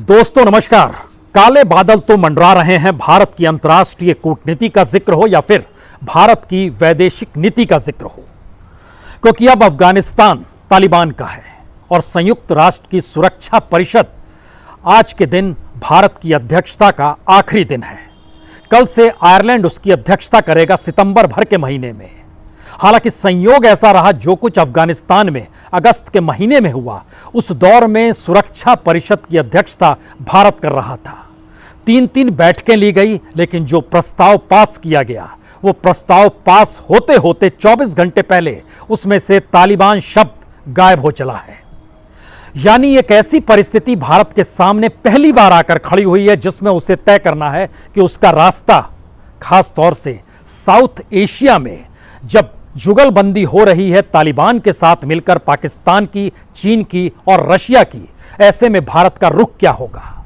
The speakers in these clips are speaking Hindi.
दोस्तों नमस्कार। काले बादल तो मंडरा रहे हैं, भारत की अंतर्राष्ट्रीय कूटनीति का जिक्र हो या फिर भारत की वैदेशिक नीति का जिक्र हो, क्योंकि अब अफगानिस्तान तालिबान का है और संयुक्त राष्ट्र की सुरक्षा परिषद आज के दिन भारत की अध्यक्षता का आखिरी दिन है। कल से आयरलैंड उसकी अध्यक्षता करेगा सितंबर भर के महीने में। हालांकि संयोग ऐसा रहा, जो कुछ अफगानिस्तान में अगस्त के महीने में हुआ, उस दौर में सुरक्षा परिषद की अध्यक्षता भारत कर रहा था। 3-3 बैठकें ली गई, लेकिन जो प्रस्ताव पास किया गया वो प्रस्ताव पास होते होते 24 घंटे पहले उसमें से तालिबान शब्द गायब हो चला है। यानी एक ऐसी परिस्थिति भारत के सामने पहली बार आकर खड़ी हुई है, जिसमें उसे तय करना है कि उसका रास्ता, खास तौर से साउथ एशिया में जब जुगलबंदी हो रही है तालिबान के साथ मिलकर पाकिस्तान की, चीन की और रशिया की, ऐसे में भारत का रुख क्या होगा।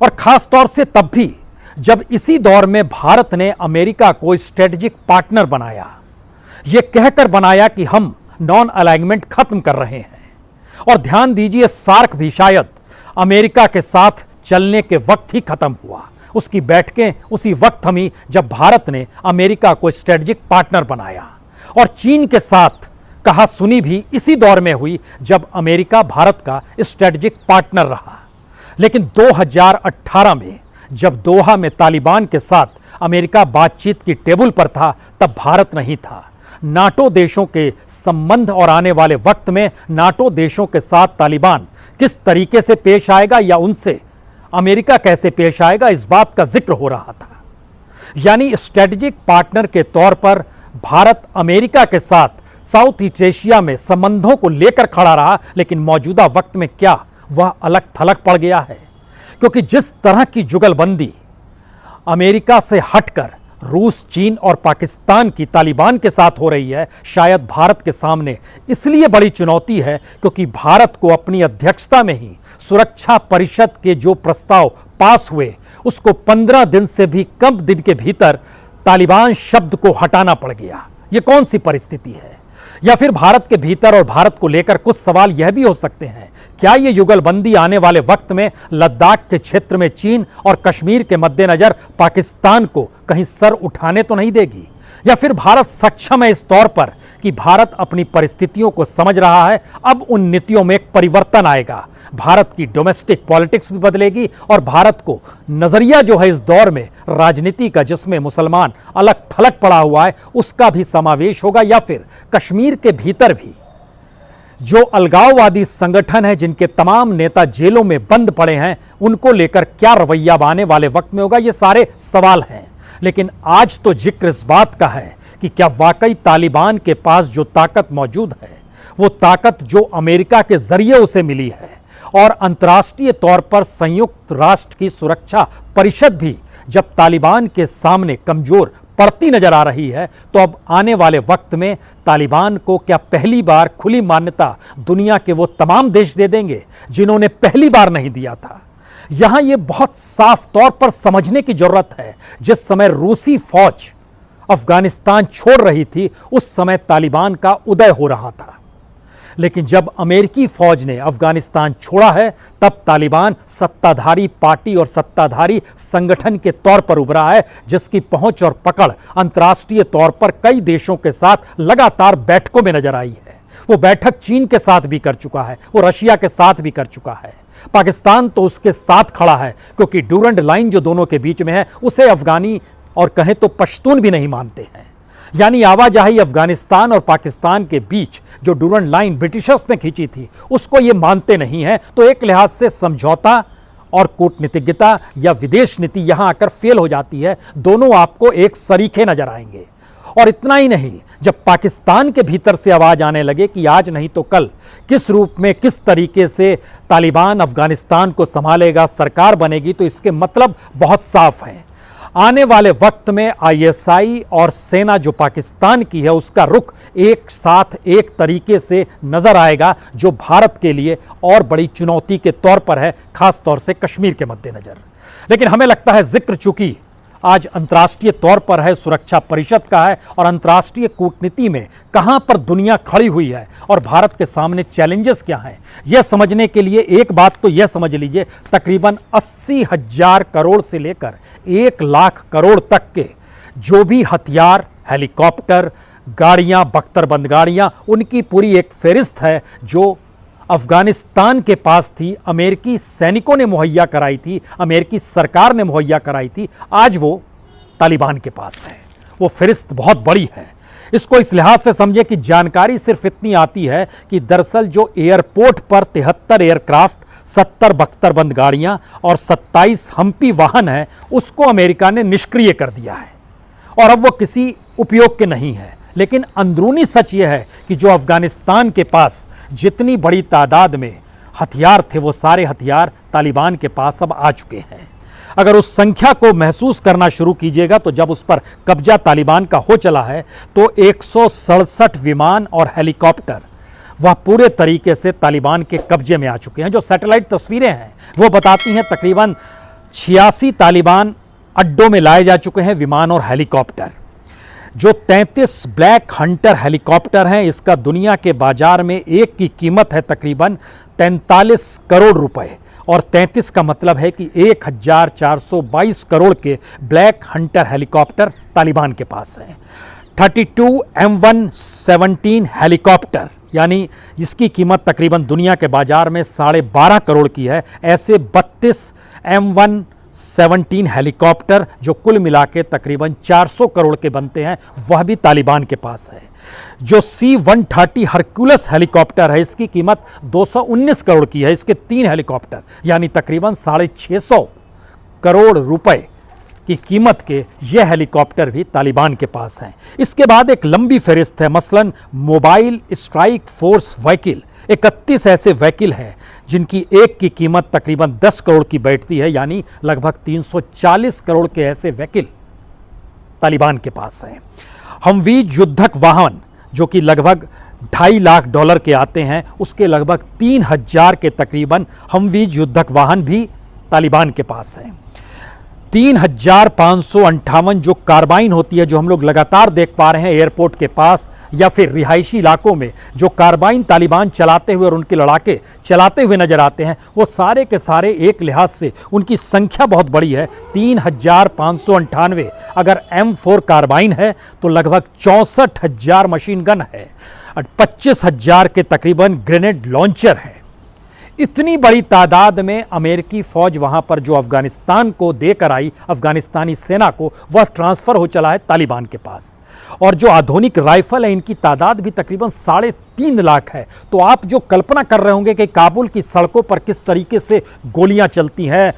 और खास तौर से तब भी जब इसी दौर में भारत ने अमेरिका को स्ट्रेटेजिक पार्टनर बनाया, यह कहकर बनाया कि हम नॉन अलाइनमेंट खत्म कर रहे हैं। और ध्यान दीजिए, सार्क भी शायद अमेरिका के साथ चलने के वक्त ही खत्म हुआ। उसकी बैठकें उसी वक्त थमी जब भारत ने अमेरिका को स्ट्रेटेजिक पार्टनर बनाया। और चीन के साथ कहा सुनी भी इसी दौर में हुई जब अमेरिका भारत का स्ट्रेटेजिक पार्टनर रहा। लेकिन 2018 में जब दोहा में तालिबान के साथ अमेरिका बातचीत की टेबल पर था, तब भारत नहीं था। नाटो देशों के संबंध और आने वाले वक्त में नाटो देशों के साथ तालिबान किस तरीके से पेश आएगा या उनसे अमेरिका कैसे पेश आएगा, इस बात का जिक्र हो रहा था। यानी स्ट्रेटेजिक पार्टनर के तौर पर भारत अमेरिका के साथ साउथ ईस्ट एशिया में संबंधों को लेकर खड़ा रहा, लेकिन मौजूदा वक्त में क्या वह अलग थलग पड़ गया है। क्योंकि जिस तरह की जुगलबंदी अमेरिका से हटकर रूस, चीन और पाकिस्तान की तालिबान के साथ हो रही है, शायद भारत के सामने इसलिए बड़ी चुनौती है क्योंकि भारत को अपनी अध्यक्षता में ही सुरक्षा परिषद के जो प्रस्ताव पास हुए, उसको 15 दिन से भी कम दिन के भीतर तालिबान शब्द को हटाना पड़ गया। यह कौन सी परिस्थिति है? या फिर भारत के भीतर और भारत को लेकर कुछ सवाल यह भी हो सकते हैं, क्या यह युगलबंदी आने वाले वक्त में लद्दाख के क्षेत्र में चीन और कश्मीर के मद्देनजर पाकिस्तान को कहीं सर उठाने तो नहीं देगी? या फिर भारत सक्षम है इस तौर पर कि भारत अपनी परिस्थितियों को समझ रहा है, अब उन नीतियों में एक परिवर्तन आएगा, भारत की डोमेस्टिक पॉलिटिक्स भी बदलेगी और भारत को नजरिया जो है इस दौर में राजनीति का, जिसमें मुसलमान अलग थलग पड़ा हुआ है, उसका भी समावेश होगा। या फिर कश्मीर के भीतर भी जो अलगाववादी संगठन है, जिनके तमाम नेता जेलों में बंद पड़े हैं, उनको लेकर क्या रवैया आने वाले वक्त में होगा, ये सारे सवाल हैं। लेकिन आज तो जिक्र इस बात का है कि क्या वाकई तालिबान के पास जो ताकत मौजूद है, वो ताकत जो अमेरिका के जरिए उसे मिली है, और अंतर्राष्ट्रीय तौर पर संयुक्त राष्ट्र की सुरक्षा परिषद भी जब तालिबान के सामने कमजोर पड़ती नजर आ रही है, तो अब आने वाले वक्त में तालिबान को क्या पहली बार खुली मान्यता दुनिया के वो तमाम देश दे देंगे जिन्होंने पहली बार नहीं दिया था? यहां यह बहुत साफ तौर पर समझने की जरूरत है। जिस समय रूसी फौज अफगानिस्तान छोड़ रही थी, उस समय तालिबान का उदय हो रहा था। लेकिन जब अमेरिकी फौज ने अफगानिस्तान छोड़ा है, तब तालिबान सत्ताधारी पार्टी और सत्ताधारी संगठन के तौर पर उभरा है, जिसकी पहुंच और पकड़ अंतर्राष्ट्रीय तौर पर कई देशों के साथ लगातार बैठकों में नजर आई है। वो बैठक चीन के साथ भी कर चुका है, वो रशिया के साथ भी कर चुका है। पाकिस्तान तो उसके साथ खड़ा है, क्योंकि ड्यूरंड लाइन जो दोनों के बीच में है, उसे अफगानी और कहें तो पश्तून भी नहीं मानते हैं। यानी आवाजाही अफगानिस्तान और पाकिस्तान के बीच जो ड्यूरंड लाइन ब्रिटिशर्स ने खींची थी, उसको ये मानते नहीं हैं। तो एक लिहाज से समझौता और कूटनीतिज्ञता या विदेश नीति यहां आकर फेल हो जाती है। दोनों आपको एक सरीखे नजर आएंगे। और इतना ही नहीं, जब पाकिस्तान के भीतर से आवाज आने लगे कि आज नहीं तो कल किस रूप में, किस तरीके से तालिबान अफगानिस्तान को संभालेगा, सरकार बनेगी, तो इसके मतलब बहुत साफ हैं। आने वाले वक्त में आईएसआई और सेना जो पाकिस्तान की है, उसका रुख एक साथ एक तरीके से नजर आएगा, जो भारत के लिए और बड़ी चुनौती के तौर पर है, खास तौर से कश्मीर के मद्देनजर। लेकिन हमें लगता है जिक्र चूंकि आज अंतर्राष्ट्रीय तौर पर है, सुरक्षा परिषद का है और अंतर्राष्ट्रीय कूटनीति में कहां पर दुनिया खड़ी हुई है और भारत के सामने चैलेंजेस क्या हैं, यह समझने के लिए एक बात तो यह समझ लीजिए, तकरीबन 80,000 करोड़ से लेकर 1 लाख करोड़ तक के जो भी हथियार, हेलीकॉप्टर, गाड़ियां, बख्तरबंद गाड़ियां, उनकी पूरी एक फहरिस्त है जो अफगानिस्तान के पास थी, अमेरिकी सैनिकों ने मुहैया कराई थी, अमेरिकी सरकार ने मुहैया कराई थी, आज वो तालिबान के पास है। वो फहरिस्त बहुत बड़ी है। इसको इस लिहाज से समझे कि जानकारी सिर्फ इतनी आती है कि दरअसल जो एयरपोर्ट पर 73 एयरक्राफ्ट, 70 बख्तरबंद गाड़ियां और 27 हम्पी वाहन हैं, उसको अमेरिका ने निष्क्रिय कर दिया है और अब वो किसी उपयोग के नहीं है। लेकिन अंदरूनी सच यह है कि जो अफगानिस्तान के पास जितनी बड़ी तादाद में हथियार थे, वो सारे हथियार तालिबान के पास अब आ चुके हैं। अगर उस संख्या को महसूस करना शुरू कीजिएगा तो जब उस पर कब्जा तालिबान का हो चला है तो 167 विमान और हेलीकॉप्टर वह पूरे तरीके से तालिबान के कब्जे में आ चुके हैं। जो सैटेलाइट तस्वीरें हैं वो बताती हैं तकरीबन 86 तालिबान अड्डों में लाए जा चुके हैं विमान और हेलीकॉप्टर। जो 33 ब्लैक हंटर हेलीकॉप्टर हैं, इसका दुनिया के बाजार में एक की कीमत है तकरीबन 43 करोड़ रुपए और 33 का मतलब है कि 1422 करोड़ के ब्लैक हंटर हेलीकॉप्टर तालिबान के पास हैं। 32 M117 हेलीकॉप्टर, यानी इसकी कीमत तकरीबन दुनिया के बाजार में 12.5 करोड़ की है। ऐसे 32 M117 हेलीकॉप्टर जो कुल मिला के तकरीबन 400 करोड़ के बनते हैं, वह भी तालिबान के पास है। जो C-130 हरक्यूलस हेलीकॉप्टर है, इसकी कीमत 219 करोड़ की है। इसके 3 हेलीकॉप्टर यानी तकरीबन 650 करोड़ रुपए की कीमत के ये हेलीकॉप्टर भी तालिबान के पास हैं। इसके बाद एक लंबी फहरिस्त है, मसलन मोबाइल स्ट्राइक फोर्स व्हीकल, 31 ऐसे व्हीकल हैं जिनकी एक की कीमत तकरीबन 10 करोड़ की बैठती है, यानी लगभग 340 करोड़ के ऐसे व्हीकल तालिबान के पास हैं। हमवीज युद्धक वाहन जो कि लगभग $2.5 लाख के आते हैं, उसके लगभग 3000 के तकरीबन हमवीज युद्धक वाहन भी तालिबान के पास हैं। 3558 जो कार्बाइन होती है, जो हम लोग लगातार देख पा रहे हैं एयरपोर्ट के पास या फिर रिहायशी इलाकों में, जो कार्बाइन तालिबान चलाते हुए और उनके लड़ाके चलाते हुए नजर आते हैं, वो सारे के सारे एक लिहाज से उनकी संख्या बहुत बड़ी है। 3598 अगर M4 कार्बाइन है तो लगभग 64,000 मशीन गन है और 25,000 के तकरीबन ग्रेनेड लॉन्चर है। इतनी बड़ी तादाद में अमेरिकी फौज वहां पर जो अफगानिस्तान को देकर आई, अफगानिस्तानी सेना को, वह ट्रांसफर हो चला है तालिबान के पास। और जो आधुनिक राइफल है, इनकी तादाद भी तकरीबन 3.5 लाख है। तो आप जो कल्पना कर रहे होंगे कि काबुल की सड़कों पर किस तरीके से गोलियां चलती हैं,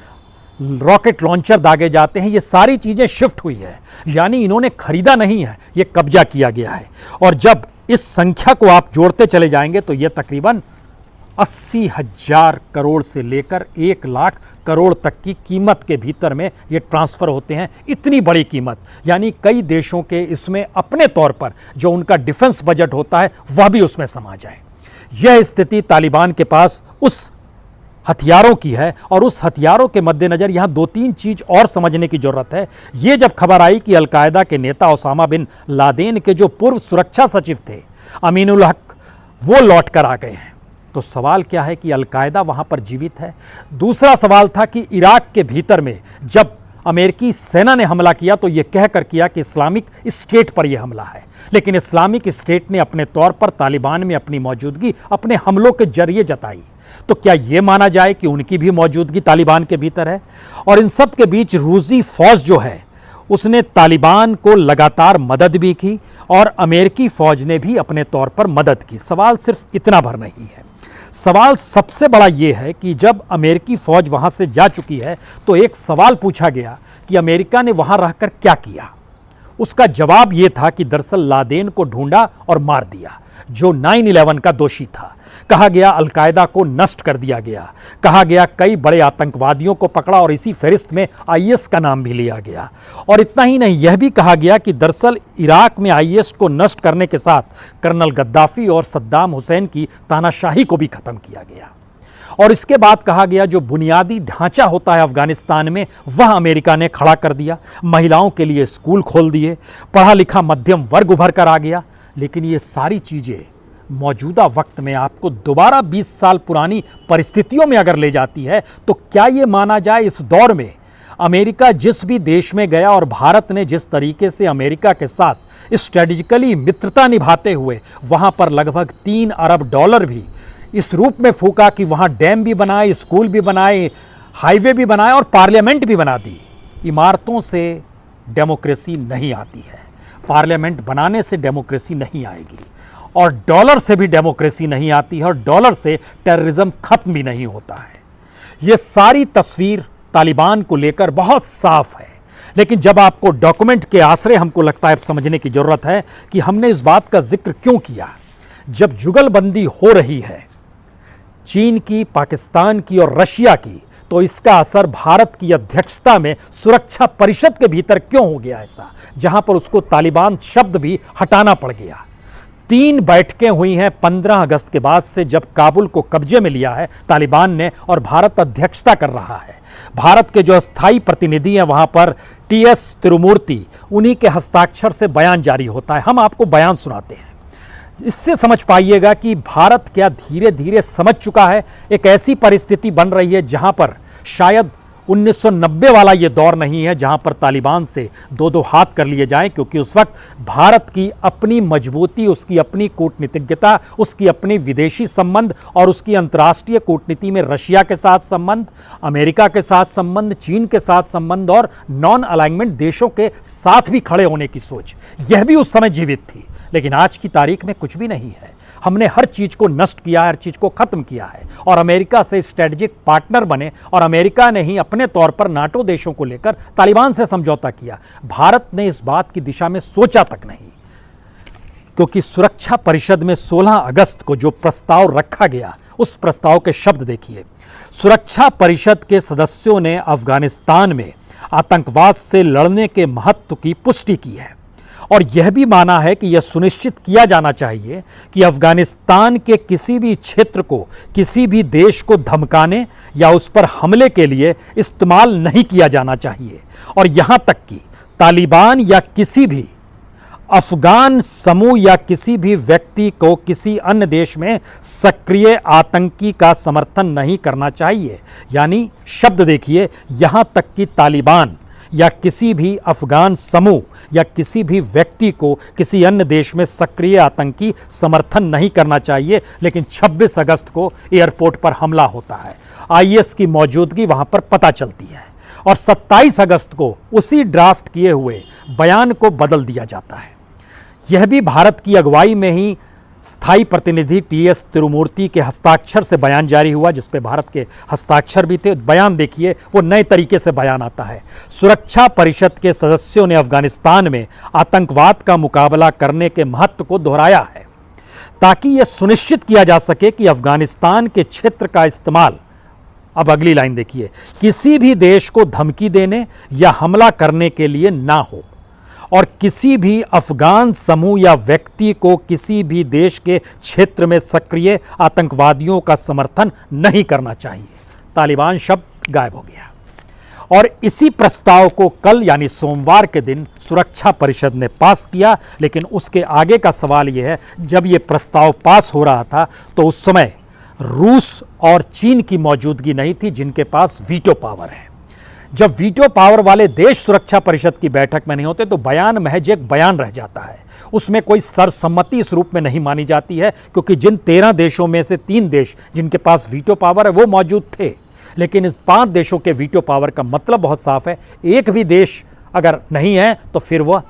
रॉकेट लॉन्चर दागे जाते हैं, ये सारी चीजें शिफ्ट हुई है। यानी इन्होंने खरीदा नहीं है, ये कब्जा किया गया है। और जब इस संख्या को आप जोड़ते चले जाएंगे तो यह तकरीबन 80,000 करोड़ से लेकर 1 लाख करोड़ तक की कीमत के भीतर में ये ट्रांसफ़र होते हैं। इतनी बड़ी कीमत, यानी कई देशों के इसमें अपने तौर पर जो उनका डिफेंस बजट होता है वह भी उसमें समा जाए। यह स्थिति तालिबान के पास उस हथियारों की है और उस हथियारों के मद्देनज़र यहाँ 2-3 चीज़ और समझने की ज़रूरत है। ये जब खबर आई कि अलकायदा के नेता ओसामा बिन लादेन के जो पूर्व सुरक्षा सचिव थे अमीनुल हक, वो लौट कर आ गए हैं, तो सवाल क्या है कि अलकायदा वहां पर जीवित है। दूसरा सवाल था कि इराक के भीतर में जब अमेरिकी सेना ने हमला किया तो यह कहकर किया कि इस्लामिक स्टेट पर यह हमला है, लेकिन इस्लामिक स्टेट ने अपने तौर पर तालिबान में अपनी मौजूदगी अपने हमलों के जरिए जताई। तो क्या यह माना जाए कि उनकी भी मौजूदगी तालिबान के भीतर है? और इन सब के बीच रूसी फौज जो है उसने तालिबान को लगातार मदद भी की और अमेरिकी फौज ने भी अपने तौर पर मदद की। सवाल सिर्फ इतना भर नहीं है, सवाल सबसे बड़ा यह है कि जब अमेरिकी फौज वहां से जा चुकी है तो एक सवाल पूछा गया कि अमेरिका ने वहां रहकर क्या किया। उसका जवाब यह था कि दरअसल लादेन को ढूंढा और मार दिया, जो 9/11 का दोषी था। कहा गया अलकायदा को नष्ट कर दिया गया, कहा गया कई बड़े आतंकवादियों को पकड़ा और इसी फहरिस्त में IS का नाम भी लिया गया। और इतना ही नहीं, यह भी कहा गया कि दरअसल इराक में IS को नष्ट करने के साथ कर्नल गद्दाफी और सद्दाम हुसैन की तानाशाही को भी खत्म किया गया। और इसके बाद कहा गया जो बुनियादी ढांचा होता है अफगानिस्तान में वह अमेरिका ने खड़ा कर दिया। महिलाओं के लिए स्कूल खोल दिए, पढ़ा लिखा मध्यम वर्ग उभर कर आ गया। लेकिन ये सारी चीज़ें मौजूदा वक्त में आपको दोबारा 20 साल पुरानी परिस्थितियों में अगर ले जाती है तो क्या ये माना जाए इस दौर में अमेरिका जिस भी देश में गया और भारत ने जिस तरीके से अमेरिका के साथ स्ट्रेटेजिकली मित्रता निभाते हुए वहां पर लगभग 3 अरब डॉलर भी इस रूप में फूका कि वहां डैम भी बनाए, स्कूल भी बनाए, हाईवे भी बनाए और पार्लियामेंट भी बना दी। इमारतों से डेमोक्रेसी नहीं आती है, पार्लियामेंट बनाने से डेमोक्रेसी नहीं आएगी, और डॉलर से भी डेमोक्रेसी नहीं आती है, और डॉलर से टेररिज्म खत्म भी नहीं होता है। यह सारी तस्वीर तालिबान को लेकर बहुत साफ है। लेकिन जब आपको डॉक्यूमेंट के आश्रय हमको लगता है समझने की जरूरत है कि हमने इस बात का जिक्र क्यों किया। जब जुगलबंदी हो रही है चीन की, पाकिस्तान की और रशिया की, तो इसका असर भारत की अध्यक्षता में सुरक्षा परिषद के भीतर क्यों हो गया ऐसा, जहां पर उसको तालिबान शब्द भी हटाना पड़ गया। 3 बैठकें हुई हैं 15 अगस्त के बाद से, जब काबुल को कब्जे में लिया है तालिबान ने और भारत अध्यक्षता कर रहा है। भारत के जो स्थायी प्रतिनिधि हैं वहां पर TS तिरुमूर्ति, उन्हीं के हस्ताक्षर से बयान जारी होता है। हम आपको बयान सुनाते हैं, इससे समझ पाइएगा कि भारत क्या धीरे धीरे समझ चुका है। एक ऐसी परिस्थिति बन रही है जहां पर शायद 1990 वाला ये दौर नहीं है जहां पर तालिबान से 2-2 हाथ कर लिए जाएं, क्योंकि उस वक्त भारत की अपनी मजबूती, उसकी अपनी कूटनीतिज्ञता, उसकी अपनी विदेशी संबंध और उसकी अंतर्राष्ट्रीय कूटनीति में रशिया के साथ संबंध, अमेरिका के साथ संबंध, चीन के साथ संबंध और नॉन अलाइनमेंट देशों के साथ भी खड़े होने की सोच, यह भी उस समय जीवित थी। लेकिन आज की तारीख में कुछ भी नहीं है। हमने हर चीज को नष्ट किया, हर चीज को खत्म किया है और अमेरिका से स्ट्रेटेजिक पार्टनर बने, और अमेरिका ने ही अपने तौर पर नाटो देशों को लेकर तालिबान से समझौता किया। भारत ने इस बात की दिशा में सोचा तक नहीं, क्योंकि सुरक्षा परिषद में 16 अगस्त को जो प्रस्ताव रखा गया, उस प्रस्ताव के शब्द देखिए। सुरक्षा परिषद के सदस्यों ने अफगानिस्तान में आतंकवाद से लड़ने के महत्व की पुष्टि की है और यह भी माना है कि यह सुनिश्चित किया जाना चाहिए कि अफगानिस्तान के किसी भी क्षेत्र को किसी भी देश को धमकाने या उस पर हमले के लिए इस्तेमाल नहीं किया जाना चाहिए, और यहां तक कि तालिबान या किसी भी अफगान समूह या किसी भी व्यक्ति को किसी अन्य देश में सक्रिय आतंकी का समर्थन नहीं करना चाहिए। यानी शब्द देखिए, यहां तक कि तालिबान या किसी भी अफगान समूह या किसी भी व्यक्ति को किसी अन्य देश में सक्रिय आतंकी समर्थन नहीं करना चाहिए। लेकिन 26 अगस्त को एयरपोर्ट पर हमला होता है, IS की मौजूदगी वहां पर पता चलती है और 27 अगस्त को उसी ड्राफ्ट किए हुए बयान को बदल दिया जाता है। यह भी भारत की अगुवाई में ही स्थायी प्रतिनिधि TS तिरुमूर्ति के हस्ताक्षर से बयान जारी हुआ, जिसपे भारत के हस्ताक्षर भी थे। बयान देखिए, वो नए तरीके से बयान आता है। सुरक्षा परिषद के सदस्यों ने अफगानिस्तान में आतंकवाद का मुकाबला करने के महत्व को दोहराया है ताकि यह सुनिश्चित किया जा सके कि अफगानिस्तान के क्षेत्र का इस्तेमाल, अब अगली लाइन देखिए, किसी भी देश को धमकी देने या हमला करने के लिए ना हो और किसी भी अफगान समूह या व्यक्ति को किसी भी देश के क्षेत्र में सक्रिय आतंकवादियों का समर्थन नहीं करना चाहिए। तालिबान शब्द गायब हो गया और इसी प्रस्ताव को कल यानी सोमवार के दिन सुरक्षा परिषद ने पास किया। लेकिन उसके आगे का सवाल यह है, जब यह प्रस्ताव पास हो रहा था तो उस समय रूस और चीन की मौजूदगी नहीं थी, जिनके पास वीटो पावर है। जब वीटो पावर वाले देश सुरक्षा परिषद की बैठक में नहीं होते तो बयान महज एक बयान रह जाता है, उसमें कोई सर्वसम्मति इस रूप में नहीं मानी जाती है, क्योंकि जिन 13 देशों में से 3 देश जिनके पास वीटो पावर है वो मौजूद थे। लेकिन इस 5 देशों के वीटो पावर का मतलब बहुत साफ है, एक भी देश अगर नहीं है तो फिर वह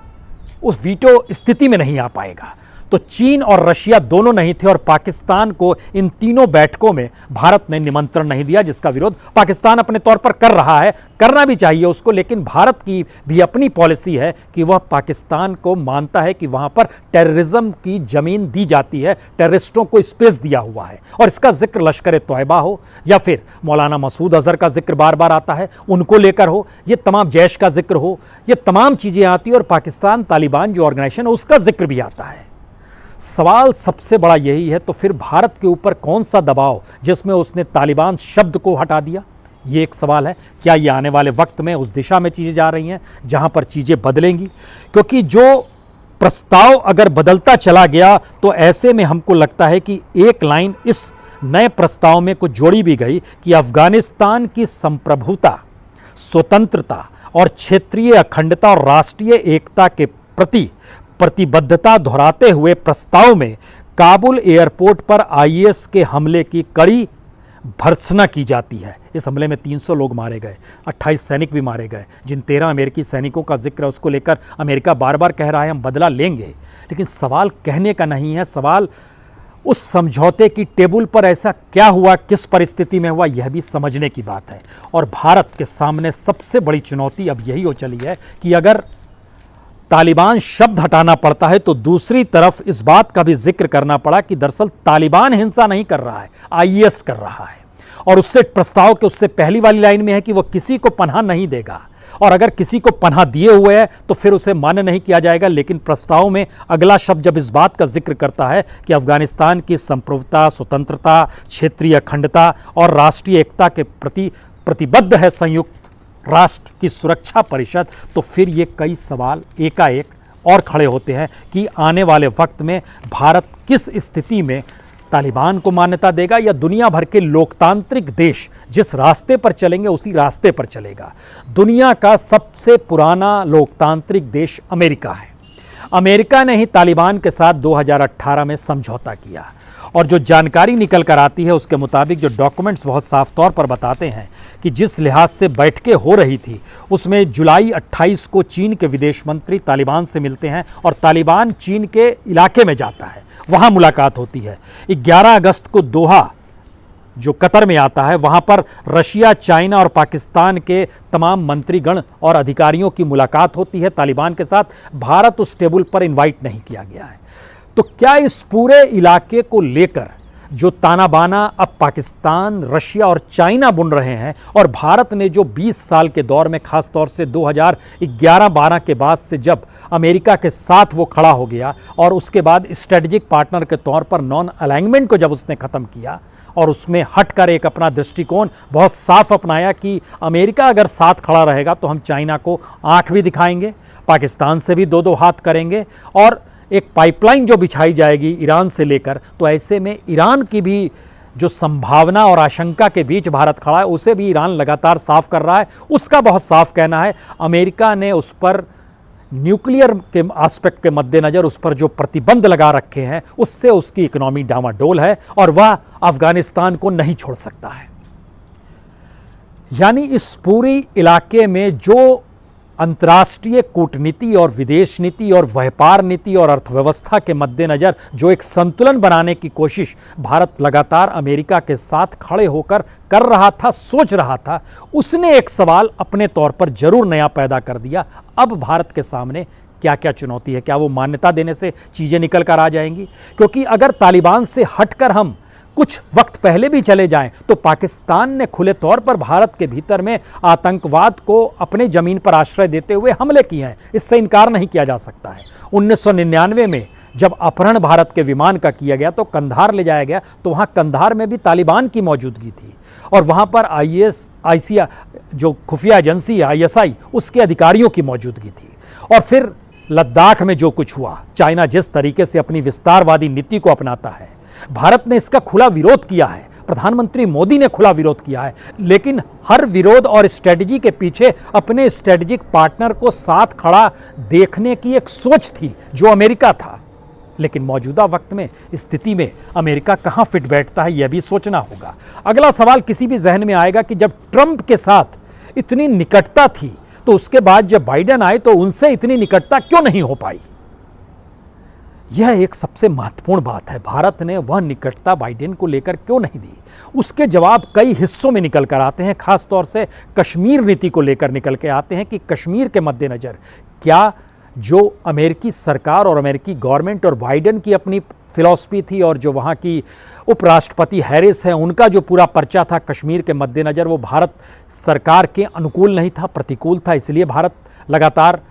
उस वीटो स्थिति में नहीं आ पाएगा। तो चीन और रशिया दोनों नहीं थे और पाकिस्तान को इन तीनों बैठकों में भारत ने निमंत्रण नहीं दिया, जिसका विरोध पाकिस्तान अपने तौर पर कर रहा है, करना भी चाहिए उसको। लेकिन भारत की भी अपनी पॉलिसी है कि वह पाकिस्तान को मानता है कि वहां पर टेररिज्म की जमीन दी जाती है, टेररिस्टों को स्पेस दिया हुआ है। और इसका जिक्र लश्कर तोयबा हो या फिर मौलाना मसूद अजहर का जिक्र बार बार आता है, उनको लेकर हो, ये तमाम जैश का जिक्र हो, ये तमाम चीजें आती है और पाकिस्तान तालिबान जो ऑर्गेनाइजेशन है उसका जिक्र भी आता है। सवाल सबसे बड़ा यही है, तो फिर भारत के ऊपर कौन सा दबाव जिसमें उसने तालिबान शब्द को हटा दिया, ये एक सवाल है। क्या ये आने वाले वक्त में उस दिशा में चीज़ें जा रही हैं जहां पर चीज़ें बदलेंगी? क्योंकि जो प्रस्ताव अगर बदलता चला गया तो ऐसे में हमको लगता है कि एक लाइन इस नए प्रस्ताव में कुछ जोड़ी भी गई कि अफगानिस्तान की संप्रभुता, स्वतंत्रता और क्षेत्रीय अखंडता और राष्ट्रीय एकता के प्रति प्रतिबद्धता दोहराते हुए प्रस्ताव में काबुल एयरपोर्ट पर आईएस के हमले की कड़ी भर्त्सना की जाती है। इस हमले में 300 लोग मारे गए, 28 सैनिक भी मारे गए। जिन 13 अमेरिकी सैनिकों का जिक्र है उसको लेकर अमेरिका बार बार कह रहा है हम बदला लेंगे, लेकिन सवाल कहने का नहीं है, सवाल उस समझौते की टेबल पर ऐसा क्या हुआ, किस परिस्थिति में हुआ, यह भी समझने की बात है। और भारत के सामने सबसे बड़ी चुनौती अब यही हो चली है कि अगर तालिबान शब्द हटाना पड़ता है तो दूसरी तरफ इस बात का भी जिक्र करना पड़ा कि दरअसल तालिबान हिंसा नहीं कर रहा है, आईएस कर रहा है। और उससे प्रस्ताव के उससे पहली वाली लाइन में है कि वह किसी को पनाह नहीं देगा, और अगर किसी को पनाह दिए हुए है तो फिर उसे मान्य नहीं किया जाएगा। लेकिन प्रस्ताव में अगला शब्द जब इस बात का जिक्र करता है कि अफगानिस्तान की संप्रभुता, स्वतंत्रता, क्षेत्रीय अखंडता और राष्ट्रीय एकता के प्रति प्रतिबद्ध है संयुक्त राष्ट्र की सुरक्षा परिषद, तो फिर ये कई सवाल एकाएक और खड़े होते हैं कि आने वाले वक्त में भारत किस स्थिति में तालिबान को मान्यता देगा या दुनिया भर के लोकतांत्रिक देश जिस रास्ते पर चलेंगे उसी रास्ते पर चलेगा। दुनिया का सबसे पुराना लोकतांत्रिक देश अमेरिका है। अमेरिका ने ही तालिबान के साथ 2018 में समझौता किया, और जो जानकारी निकल कर आती है उसके मुताबिक जो डॉक्यूमेंट्स बहुत साफ तौर पर बताते हैं कि जिस लिहाज से बैठकें हो रही थी उसमें जुलाई 28 को चीन के विदेश मंत्री तालिबान से मिलते हैं और तालिबान चीन के इलाके में जाता है, वहाँ मुलाकात होती है। 11 अगस्त को दोहा जो कतर में आता है वहाँ पर रशिया, चाइना और पाकिस्तान के तमाम मंत्रीगण और अधिकारियों की मुलाकात होती है तालिबान के साथ। भारत उस टेबल पर इन्वाइट नहीं किया गया है। तो क्या इस पूरे इलाके को लेकर जो ताना बाना अब पाकिस्तान, रशिया और चाइना बुन रहे हैं, और भारत ने जो 20 साल के दौर में खास तौर से 2011-12 के बाद से जब अमेरिका के साथ वो खड़ा हो गया और उसके बाद स्ट्रेटेजिक पार्टनर के तौर पर नॉन अलाइनमेंट को जब उसने ख़त्म किया और उसमें हटकर एक अपना दृष्टिकोण बहुत साफ अपनाया कि अमेरिका अगर साथ खड़ा रहेगा तो हम चाइना को आंख भी दिखाएंगे, पाकिस्तान से भी 2-2 हाथ करेंगे, और एक पाइपलाइन जो बिछाई जाएगी ईरान से लेकर, तो ऐसे में ईरान की भी जो संभावना और आशंका के बीच भारत खड़ा है उसे भी ईरान लगातार साफ कर रहा है। उसका बहुत साफ कहना है अमेरिका ने उस पर न्यूक्लियर के एस्पेक्ट के मद्देनज़र उस पर जो प्रतिबंध लगा रखे हैं उससे उसकी इकोनॉमी डामाडोल है और वह अफगानिस्तान को नहीं छोड़ सकता है। यानी इस पूरी इलाके में जो अंतर्राष्ट्रीय कूटनीति और विदेश नीति और व्यापार नीति और अर्थव्यवस्था के मद्देनज़र जो एक संतुलन बनाने की कोशिश भारत लगातार अमेरिका के साथ खड़े होकर कर रहा था, सोच रहा था, उसने एक सवाल अपने तौर पर जरूर नया पैदा कर दिया। अब भारत के सामने क्या क्या चुनौती है? क्या वो मान्यता देने से चीज़ें निकल कर आ जाएंगी? क्योंकि अगर तालिबान से हटकर हम कुछ वक्त पहले भी चले जाएं तो पाकिस्तान ने खुले तौर पर भारत के भीतर में आतंकवाद को अपने ज़मीन पर आश्रय देते हुए हमले किए हैं, इससे इनकार नहीं किया जा सकता है। 1999 में जब अपहरण भारत के विमान का किया गया तो कंधार ले जाया गया, तो वहाँ कंधार में भी तालिबान की मौजूदगी थी और वहाँ पर ISI जो खुफिया एजेंसी है ISI उसके अधिकारियों की मौजूदगी थी। और फिर लद्दाख में जो कुछ हुआ, चाइना जिस तरीके से अपनी विस्तारवादी नीति को अपनाता है, भारत ने इसका खुला विरोध किया है, प्रधानमंत्री मोदी ने खुला विरोध किया है, लेकिन हर विरोध और स्ट्रेटजी के पीछे अपने स्ट्रेटेजिक पार्टनर को साथ खड़ा देखने की एक सोच थी जो अमेरिका था। लेकिन मौजूदा वक्त में स्थिति में अमेरिका कहां फिट बैठता है यह भी सोचना होगा। अगला सवाल किसी भी जहन में आएगा कि जब ट्रंप के साथ इतनी निकटता थी तो उसके बाद जब बाइडेन आए तो उनसे इतनी निकटता क्यों नहीं हो पाई? यह एक सबसे महत्वपूर्ण बात है। भारत ने वह निकटता बाइडेन को लेकर क्यों नहीं दी? उसके जवाब कई हिस्सों में निकल कर आते हैं, खास तौर से कश्मीर नीति को लेकर निकल के आते हैं कि कश्मीर के मद्देनज़र क्या जो अमेरिकी सरकार और अमेरिकी गवर्नमेंट और बाइडेन की अपनी फिलॉसफी थी और जो वहाँ की उपराष्ट्रपति हैरिस है उनका जो पूरा पर्चा था कश्मीर के मद्देनज़र वो भारत सरकार के अनुकूल नहीं था, प्रतिकूल था। इसलिए भारत लगातार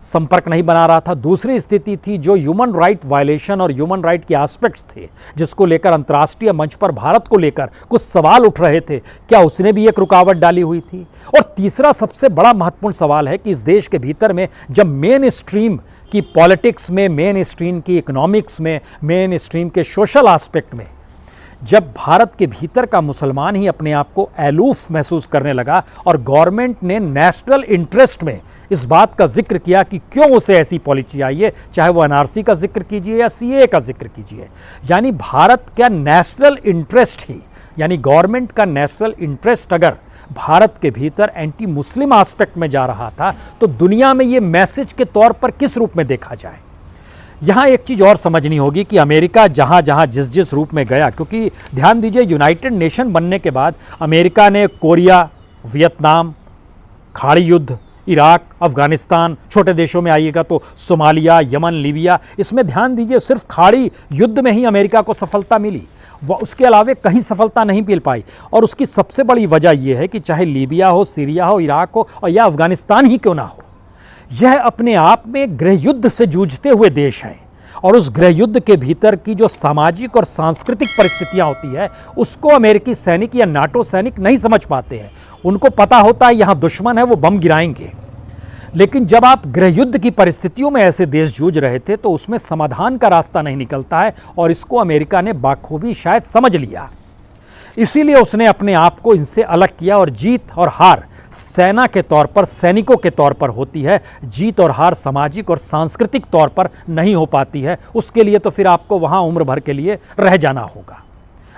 संपर्क नहीं बना रहा था। दूसरी स्थिति थी जो ह्यूमन राइट वायलेशन और ह्यूमन राइट के एस्पेक्ट्स थे, जिसको लेकर अंतर्राष्ट्रीय मंच पर भारत को लेकर कुछ सवाल उठ रहे थे, क्या उसने भी एक रुकावट डाली हुई थी? और तीसरा सबसे बड़ा महत्वपूर्ण सवाल है कि इस देश के भीतर में जब मेन स्ट्रीम की पॉलिटिक्स में, मेन स्ट्रीम की इकोनॉमिक्स में, मेन स्ट्रीम के सोशल एस्पेक्ट में जब भारत के भीतर का मुसलमान ही अपने आप को अलूफ महसूस करने लगा और गवर्नमेंट ने नेशनल इंटरेस्ट में इस बात का जिक्र किया कि क्यों उसे ऐसी पॉलिसी चाहिए, चाहे वो एनआरसी का जिक्र कीजिए या सीएए का जिक्र कीजिए, यानी भारत का नेशनल इंटरेस्ट ही, यानी गवर्नमेंट का नेशनल इंटरेस्ट अगर भारत के भीतर एंटी मुस्लिम एस्पेक्ट में जा रहा था तो दुनिया में ये मैसेज के तौर पर किस रूप में देखा जाए। यहाँ एक चीज़ और समझनी होगी कि अमेरिका जहाँ जहाँ जिस जिस रूप में गया, क्योंकि ध्यान दीजिए यूनाइटेड नेशन बनने के बाद अमेरिका ने कोरिया, वियतनाम, खाड़ी युद्ध, इराक, अफगानिस्तान, छोटे देशों में आइएगा तो सोमालिया, यमन, लीबिया, इसमें ध्यान दीजिए सिर्फ खाड़ी युद्ध में ही अमेरिका को सफलता मिली, वह उसके अलावे कहीं सफलता नहीं मिल पाई। और उसकी सबसे बड़ी वजह यह है कि चाहे लीबिया हो, सीरिया हो, इराक हो और या अफगानिस्तान ही क्यों ना हो, यह अपने आप में गृह युद्ध से जूझते हुए देश हैं और उस गृह युद्ध के भीतर की जो सामाजिक और सांस्कृतिक परिस्थितियां होती है उसको अमेरिकी सैनिक या नाटो सैनिक नहीं समझ पाते हैं। उनको पता होता है यहां दुश्मन है, वो बम गिराएंगे, लेकिन जब आप गृह युद्ध की परिस्थितियों में ऐसे देश जूझ रहे थे तो उसमें समाधान का रास्ता नहीं निकलता है और इसको अमेरिका ने बाखूबी शायद समझ लिया। इसीलिए उसने अपने आप को इनसे अलग किया और जीत और हार सेना के तौर पर, सैनिकों के तौर पर होती है, जीत और हार सामाजिक और सांस्कृतिक तौर पर नहीं हो पाती है। उसके लिए तो फिर आपको वहां उम्र भर के लिए रह जाना होगा।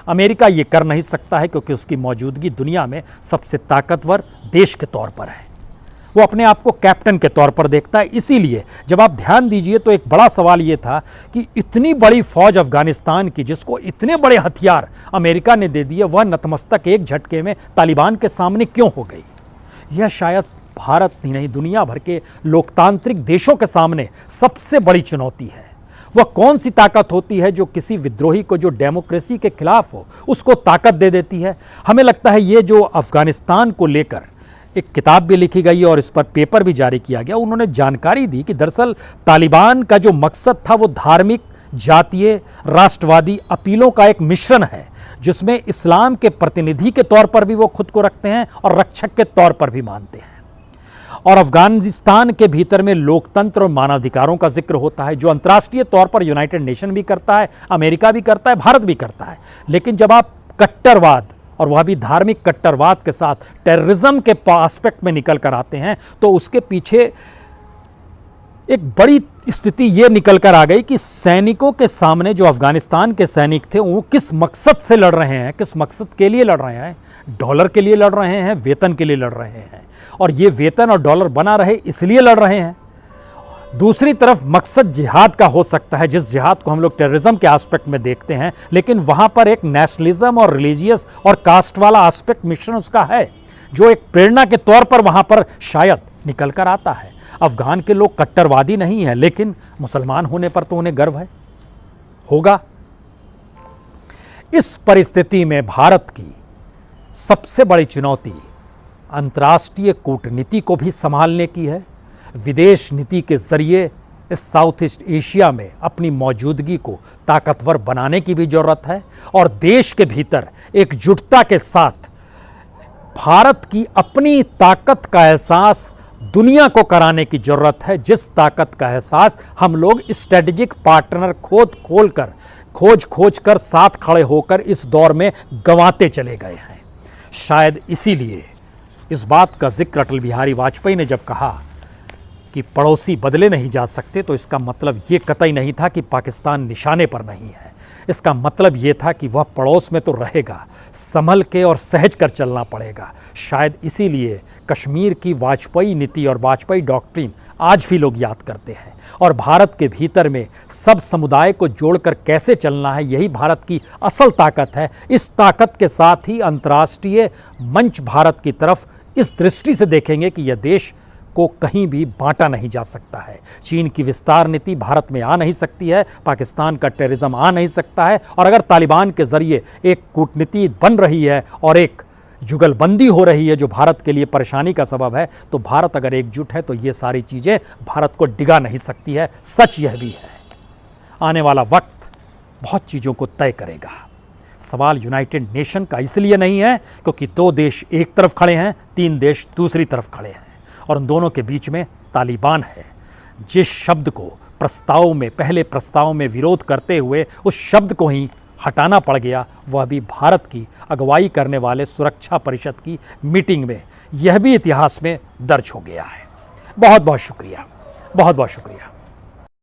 अमेरिका ये कर नहीं सकता है क्योंकि उसकी मौजूदगी दुनिया में सबसे ताकतवर देश के तौर पर है, वो अपने आप को कैप्टन के तौर पर देखता है। इसीलिए जब आप ध्यान दीजिए तो एक बड़ा सवाल ये था कि इतनी बड़ी फौज अफगानिस्तान की, जिसको इतने बड़े हथियार अमेरिका ने दे दिए, वह नतमस्तक एक झटके में तालिबान के सामने क्यों हो गई? यह शायद भारत ही नहीं, दुनिया भर के लोकतांत्रिक देशों के सामने सबसे बड़ी चुनौती है। वह कौन सी ताकत होती है जो किसी विद्रोही को, जो डेमोक्रेसी के खिलाफ हो, उसको ताकत दे देती है? हमें लगता है ये जो अफगानिस्तान को लेकर एक किताब भी लिखी गई और इस पर पेपर भी जारी किया गया, उन्होंने जानकारी दी कि दरअसल तालिबान का जो मकसद था वो धार्मिक, जातीय, राष्ट्रवादी अपीलों का एक मिश्रण है, जिसमें इस्लाम के प्रतिनिधि के तौर पर भी वो खुद को रखते हैं और रक्षक के तौर पर भी मानते हैं। और अफगानिस्तान के भीतर में लोकतंत्र और मानवाधिकारों का जिक्र होता है, जो अंतर्राष्ट्रीय तौर पर यूनाइटेड नेशन भी करता है, अमेरिका भी करता है, भारत भी करता है। लेकिन जब आप कट्टरवाद, और वह भी धार्मिक कट्टरवाद के साथ टेररिज्म के एस्पेक्ट में निकल कर आते हैं, तो उसके पीछे एक बड़ी स्थिति ये निकल कर आ गई कि सैनिकों के सामने, जो अफगानिस्तान के सैनिक थे, वो किस मकसद से लड़ रहे हैं, किस मकसद के लिए लड़ रहे हैं? डॉलर के लिए लड़ रहे हैं, वेतन के लिए लड़ रहे हैं, और ये वेतन और डॉलर बना रहे इसलिए लड़ रहे हैं। दूसरी तरफ मकसद जिहाद का हो सकता है, जिस जिहाद को हम लोग टेररिज्म के एस्पेक्ट में देखते हैं, लेकिन वहां पर एक नेशनलिज्म और रिलीजियस और कास्ट वाला एस्पेक्ट मिश्रण उसका है, जो एक प्रेरणा के तौर पर वहां पर शायद निकल कर आता है। अफगान के लोग कट्टरवादी नहीं हैं, लेकिन मुसलमान होने पर तो उन्हें गर्व है, होगा। इस परिस्थिति में भारत की सबसे बड़ी चुनौती अंतर्राष्ट्रीय कूटनीति को भी संभालने की है। विदेश नीति के जरिए इस साउथ ईस्ट एशिया में अपनी मौजूदगी को ताकतवर बनाने की भी जरूरत है और देश के भीतर एकजुटता के साथ भारत की अपनी ताकत का एहसास दुनिया को कराने की जरूरत है, जिस ताकत का एहसास हम लोग स्ट्रेटेजिक पार्टनर खोज कर साथ खड़े होकर इस दौर में गंवाते चले गए हैं। शायद इसीलिए इस बात का जिक्र अटल बिहारी वाजपेयी ने जब कहा कि पड़ोसी बदले नहीं जा सकते, तो इसका मतलब ये कतई नहीं था कि पाकिस्तान निशाने पर नहीं है। इसका मतलब ये था कि वह पड़ोस में तो रहेगा, संभल के और सहज कर चलना पड़ेगा। शायद इसीलिए कश्मीर की वाजपेयी नीति और वाजपेयी डॉक्ट्रिन आज भी लोग याद करते हैं, और भारत के भीतर में सब समुदाय को जोड़कर कैसे चलना है, यही भारत की असल ताकत है। इस ताकत के साथ ही अंतर्राष्ट्रीय मंच भारत की तरफ इस दृष्टि से देखेंगे कि यह देश को कहीं भी बांटा नहीं जा सकता है। चीन की विस्तार नीति भारत में आ नहीं सकती है, पाकिस्तान का टेररिज्म आ नहीं सकता है, और अगर तालिबान के जरिए एक कूटनीति बन रही है और एक जुगलबंदी हो रही है जो भारत के लिए परेशानी का सबब है, तो भारत अगर एकजुट है तो ये सारी चीज़ें भारत को डिगा नहीं सकती है। सच यह भी है। आने वाला वक्त बहुत चीज़ों को तय करेगा। सवाल यूनाइटेड नेशन का इसलिए नहीं है क्योंकि 2 देश एक तरफ खड़े हैं, 3 देश दूसरी तरफ खड़े हैं और उन दोनों के बीच में तालिबान है। जिस शब्द को पहले प्रस्ताव में विरोध करते हुए उस शब्द को ही हटाना पड़ गया, वह भी भारत की अगुवाई करने वाले सुरक्षा परिषद की मीटिंग में, यह भी इतिहास में दर्ज हो गया है। बहुत बहुत शुक्रिया, बहुत बहुत शुक्रिया।